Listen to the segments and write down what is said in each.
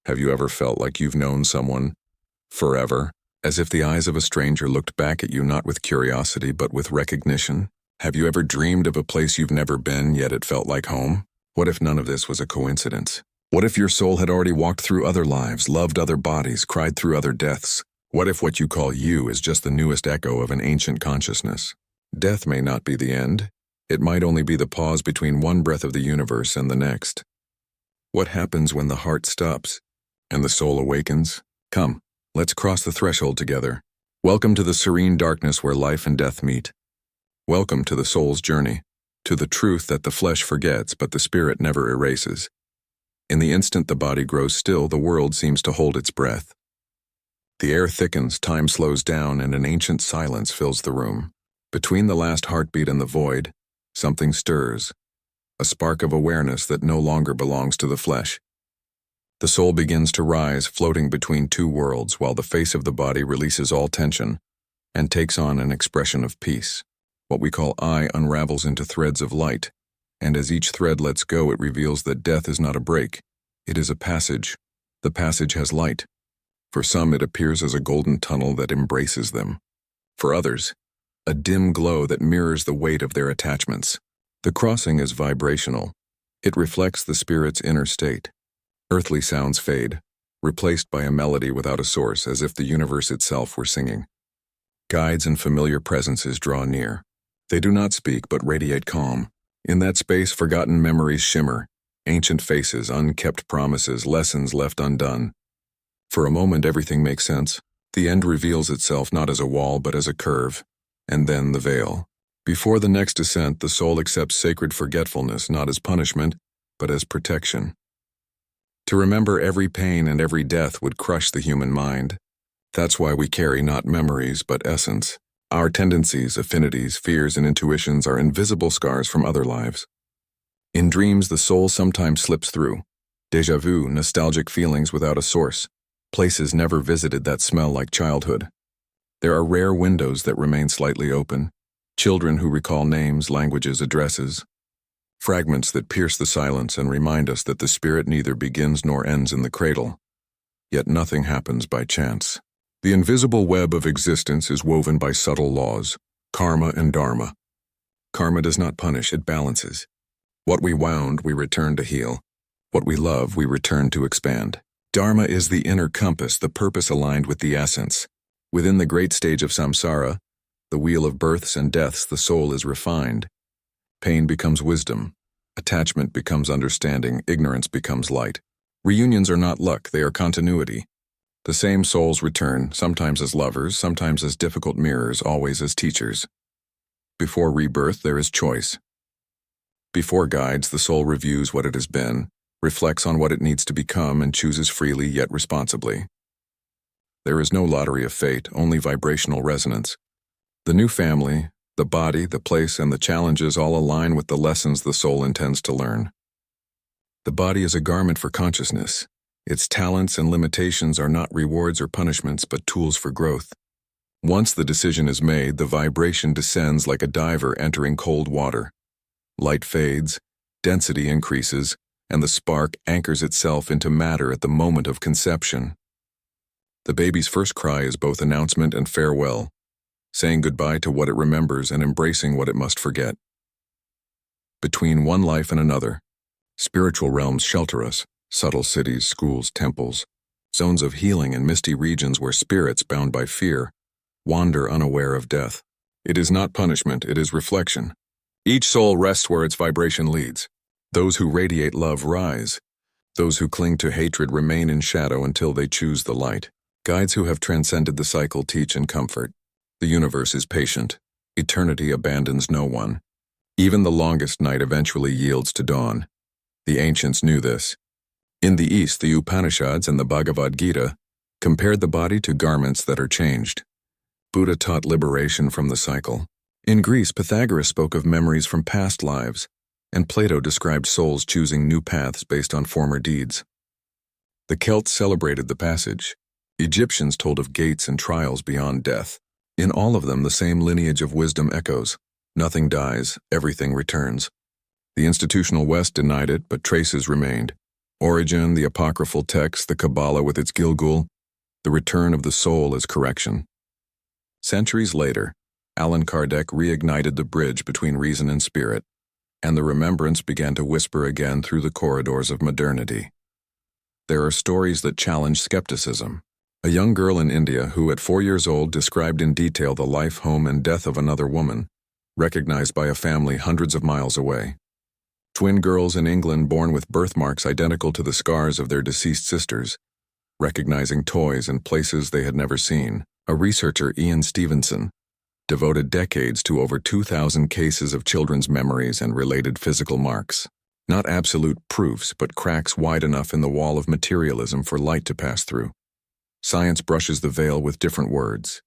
Have you ever felt like you've known someone forever, as if the eyes of a stranger looked back at you not with curiosity but with recognition? Have you ever dreamed of a place you've never been, yet it felt like home? What if none of this was a coincidence? What if your soul had already walked through other lives, loved other bodies, cried through other deaths? What if what you call you is just the newest echo of an ancient consciousness? Death may not be the end. It might only be the pause between one breath of the universe and the next. What happens when the heart stops and the soul awakens? Come, let's cross the threshold together. Welcome to the serene darkness where life and death meet. Welcome to the soul's journey, to the truth that the flesh forgets but the spirit never erases. In the instant the body grows still, the world seems to hold its breath. The air thickens, time slows down, and an ancient silence fills the room. Between the last heartbeat and the void, something stirs, a spark of awareness that no longer belongs to the flesh. The soul begins to rise, floating between two worlds, while the face of the body releases all tension and takes on an expression of peace. What we call I unravels into threads of light, and as each thread lets go, it reveals that death is not a break. It is a passage. The passage has light. For some, it appears as a golden tunnel that embraces them. For others, a dim glow that mirrors the weight of their attachments. The crossing is vibrational. It reflects the spirit's inner state. Earthly sounds fade, replaced by a melody without a source, as if the universe itself were singing. Guides and familiar presences draw near. They do not speak, but radiate calm. In that space, forgotten memories shimmer, ancient faces, unkept promises, lessons left undone. For a moment, everything makes sense. The end reveals itself not as a wall, but as a curve, and then the veil. Before the next descent, the soul accepts sacred forgetfulness not as punishment, but as protection. To remember every pain and every death would crush the human mind. That's why we carry not memories, but essence. Our tendencies, affinities, fears, and intuitions are invisible scars from other lives. In dreams, the soul sometimes slips through. Déjà vu, nostalgic feelings without a source. Places never visited that smell like childhood. There are rare windows that remain slightly open. Children who recall names, languages, addresses. Fragments that pierce the silence and remind us that the spirit neither begins nor ends in the cradle. Yet nothing happens by chance. The invisible web of existence is woven by subtle laws, karma and dharma. Karma does not punish, it balances. What we wound, we return to heal. What we love, we return to expand. Dharma is the inner compass, the purpose aligned with the essence. Within the great stage of samsara, the wheel of births and deaths, the soul is refined. Pain becomes wisdom. Attachment becomes understanding. Ignorance becomes light. Reunions are not luck, they are continuity. The same souls return, sometimes as lovers, sometimes as difficult mirrors, always as teachers. Before rebirth, there is choice. Before guides, the soul reviews what it has been, reflects on what it needs to become, and chooses freely yet responsibly. There is no lottery of fate, only vibrational resonance. The new family, the body, the place, and the challenges all align with the lessons the soul intends to learn. The body is a garment for consciousness. Its talents and limitations are not rewards or punishments, but tools for growth. Once the decision is made, the vibration descends like a diver entering cold water. Light fades, density increases, and the spark anchors itself into matter at the moment of conception. The baby's first cry is both announcement and farewell, saying goodbye to what it remembers and embracing what it must forget. Between one life and another, spiritual realms shelter us, subtle cities, schools, temples, zones of healing and misty regions where spirits bound by fear wander unaware of death. It is not punishment, it is reflection. Each soul rests where its vibration leads. Those who radiate love rise. Those who cling to hatred remain in shadow until they choose the light. Guides who have transcended the cycle teach and comfort. The universe is patient. Eternity abandons no one. Even the longest night eventually yields to dawn. The ancients knew this. In the East, the Upanishads and the Bhagavad Gita compared the body to garments that are changed. Buddha taught liberation from the cycle. In Greece, Pythagoras spoke of memories from past lives, and Plato described souls choosing new paths based on former deeds. The Celts celebrated the passage. Egyptians told of gates and trials beyond death. In all of them, the same lineage of wisdom echoes. Nothing dies, everything returns. The institutional West denied it, but traces remained. Origin, the apocryphal text, the Kabbalah with its Gilgul, the return of the soul as correction. Centuries later, Allan Kardec reignited the bridge between reason and spirit, and the remembrance began to whisper again through the corridors of modernity. There are stories that challenge skepticism. A young girl in India who at 4 years old described in detail the life, home, and death of another woman, recognized by a family hundreds of miles away. Twin girls in England born with birthmarks identical to the scars of their deceased sisters, recognizing toys and places they had never seen. A researcher, Ian Stevenson, devoted decades to over 2,000 cases of children's memories and related physical marks. Not absolute proofs, but cracks wide enough in the wall of materialism for light to pass through. Science brushes the veil with different words.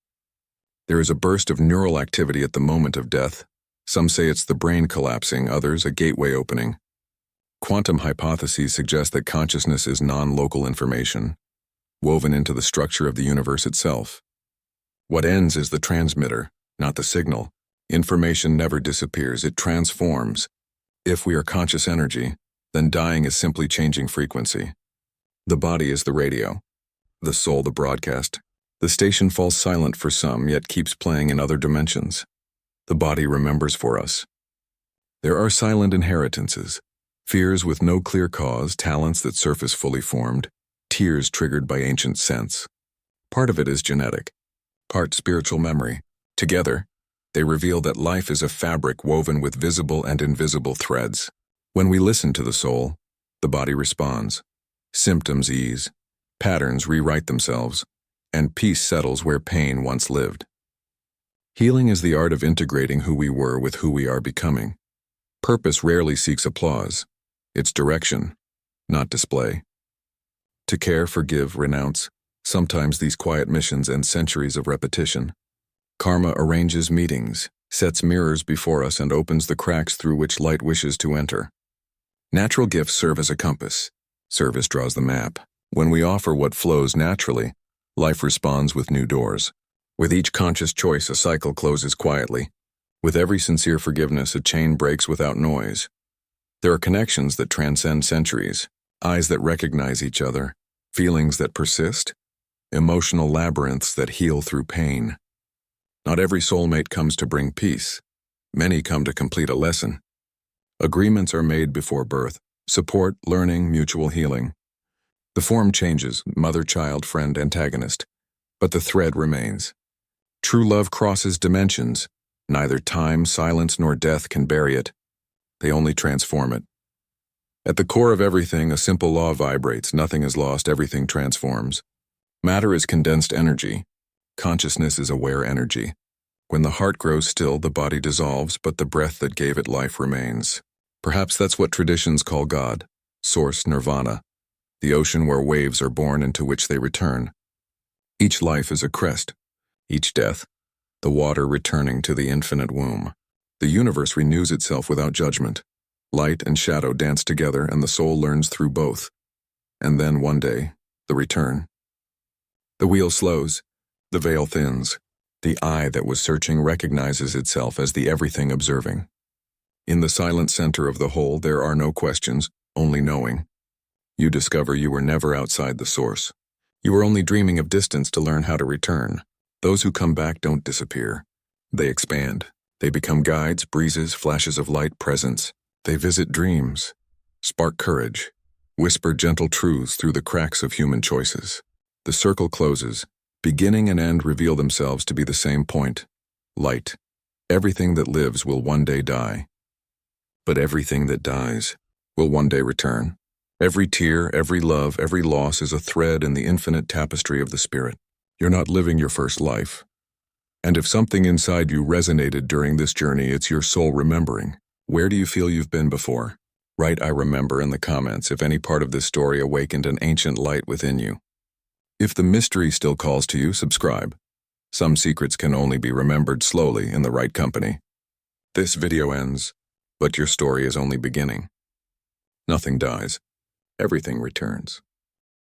There is a burst of neural activity at the moment of death. Some say it's the brain collapsing, others a gateway opening. Quantum hypotheses suggest that consciousness is non-local information, woven into the structure of the universe itself. What ends is the transmitter, not the signal. Information never disappears, it transforms. If we are conscious energy, then dying is simply changing frequency. The body is the radio, the soul the broadcast. The station falls silent for some, yet keeps playing in other dimensions. The body remembers for us. There are silent inheritances, fears with no clear cause, talents that surface fully formed, tears triggered by ancient sense. Part of it is genetic, part spiritual memory. Together, they reveal that life is a fabric woven with visible and invisible threads. When we listen to the soul, the body responds. Symptoms ease, patterns rewrite themselves, and peace settles where pain once lived. Healing is the art of integrating who we were with who we are becoming. Purpose rarely seeks applause. It's direction, not display. To care, forgive, renounce, sometimes these quiet missions end centuries of repetition. Karma arranges meetings, sets mirrors before us, and opens the cracks through which light wishes to enter. Natural gifts serve as a compass. Service draws the map. When we offer what flows naturally, life responds with new doors. With each conscious choice, a cycle closes quietly. With every sincere forgiveness, a chain breaks without noise. There are connections that transcend centuries, eyes that recognize each other, feelings that persist, emotional labyrinths that heal through pain. Not every soulmate comes to bring peace. Many come to complete a lesson. Agreements are made before birth, support, learning, mutual healing. The form changes, mother, child, friend, antagonist, but the thread remains. True love crosses dimensions. Neither time, silence, nor death can bury it. They only transform it. At the core of everything, a simple law vibrates. Nothing is lost, everything transforms. Matter is condensed energy. Consciousness is aware energy. When the heart grows still, the body dissolves, but the breath that gave it life remains. Perhaps that's what traditions call God, source, nirvana, the ocean where waves are born into which they return. Each life is a crest, each death, the water returning to the infinite womb. The universe renews itself without judgment. Light and shadow dance together, and the soul learns through both. And then, one day, the return. The wheel slows, the veil thins. The eye that was searching recognizes itself as the everything observing. In the silent center of the whole, there are no questions, only knowing. You discover you were never outside the source. You were only dreaming of distance to learn how to return. Those who come back don't disappear. They expand. They become guides, breezes, flashes of light, presence. They visit dreams, spark courage, whisper gentle truths through the cracks of human choices. The circle closes. Beginning and end reveal themselves to be the same point. Light. Everything that lives will one day die. But everything that dies will one day return. Every tear, every love, every loss is a thread in the infinite tapestry of the spirit. You're not living your first life. And if something inside you resonated during this journey, it's your soul remembering. Where do you feel you've been before? Write "I remember" in the comments if any part of this story awakened an ancient light within you. If the mystery still calls to you, subscribe. Some secrets can only be remembered slowly in the right company. This video ends, but your story is only beginning. Nothing dies. Everything returns.